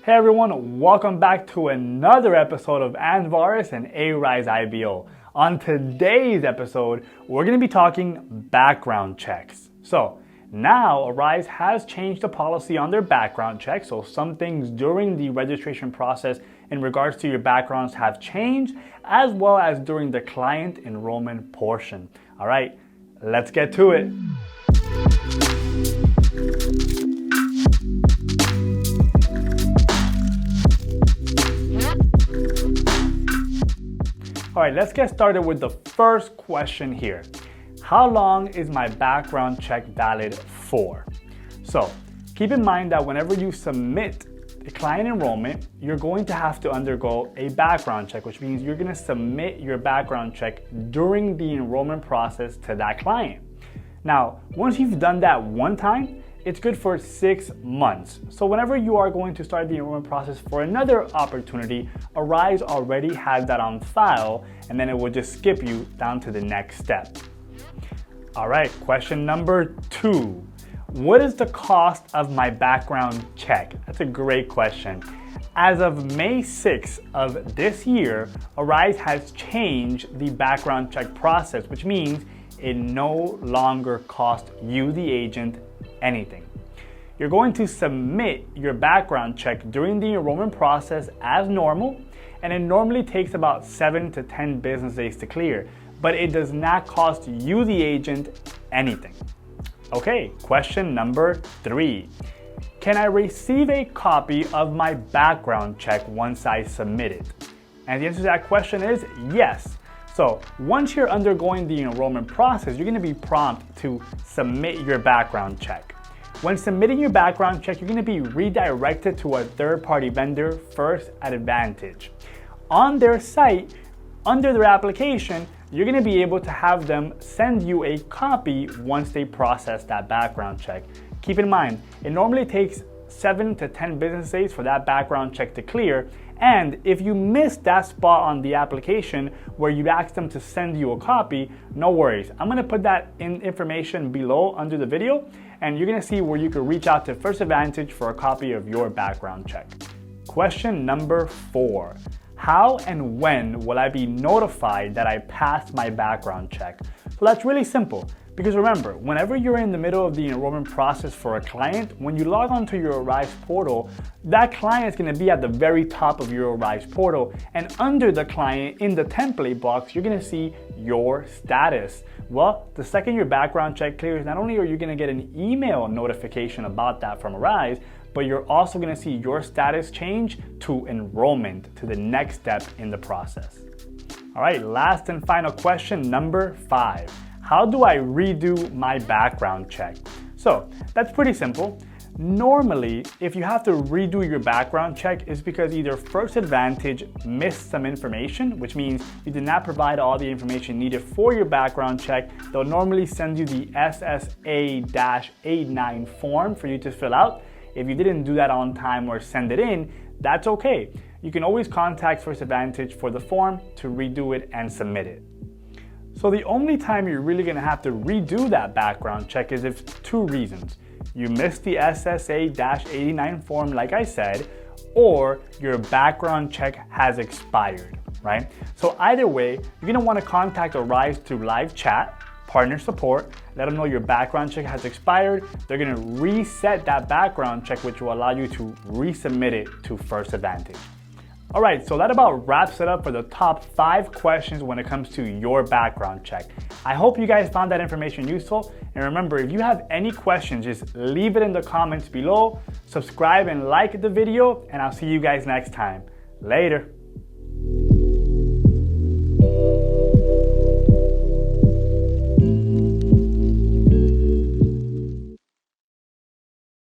Hey everyone, welcome back to another episode of Andvaris and A-Rise IBO. On today's episode, we're going to be talking background checks. So now Arise has changed the policy on their background check. So some things during the registration process in regards to your backgrounds have changed, as well as during the client enrollment portion. All right, let's get to it. All right, let's get started with the first question here. How long is my background check valid for? So keep in mind that whenever you submit a client enrollment, you're going to have to undergo a background check, which means you're going to submit your background check during the enrollment process to that client. Now, once you've done that one time, it's good for 6 months. So whenever you are going to start the enrollment process for another opportunity, Arise already has that on file, and then it will just skip you down to the next step. All right, question number 2. What is the cost of my background check? That's a great question. As of May 6th of this year, Arise has changed the background check process, which means it no longer costs you, the agent, anything. You're going to submit your background check during the enrollment process as normal, and it normally takes about 7 to 10 business days to clear, but it does not cost you, the agent, anything. Okay, question number 3. Can I receive a copy of my background check once I submit it? And the answer to that question is yes. So once you're undergoing the enrollment process, you're going to be prompted to submit your background check. When submitting your background check, you're going to be redirected to a third-party vendor, First Advantage. On their site, under their application, you're going to be able to have them send you a copy once they process that background check. Keep in mind, it normally takes 7 to 10 business days for that background check to clear. And if you miss that spot on the application where you ask them to send you a copy, no worries. I'm going to put that information below under the video, and you're going to see where you can reach out to First Advantage for a copy of your background check. Question number 4. How and when will I be notified that I passed my background check? So that's really simple. Because remember, whenever you're in the middle of the enrollment process for a client, when you log onto your Arise portal, that client is going to be at the very top of your Arise portal. And under the client, in the template box, you're going to see your status. Well, the second your background check clears, not only are you going to get an email notification about that from Arise, but you're also going to see your status change to enrollment, to the next step in the process. All right, last and final question, number 5. How do I redo my background check? So that's pretty simple. Normally, if you have to redo your background check, it's because either First Advantage missed some information, which means you did not provide all the information needed for your background check. They'll normally send you the SSA-89 form for you to fill out. If you didn't do that on time or send it in, that's okay. You can always contact First Advantage for the form to redo it and submit it. So the only time you're really going to have to redo that background check is if 2 reasons. You missed the SSA-89 form, like I said, or your background check has expired, right? So either way, you're going to want to contact Arise through live chat, partner support, let them know your background check has expired. They're going to reset that background check, which will allow you to resubmit it to First Advantage. All right, so that about wraps it up for the top 5 questions when it comes to your background check. I hope you guys found that information useful. And remember, if you have any questions, just leave it in the comments below. Subscribe and like the video, and I'll see you guys next time. Later.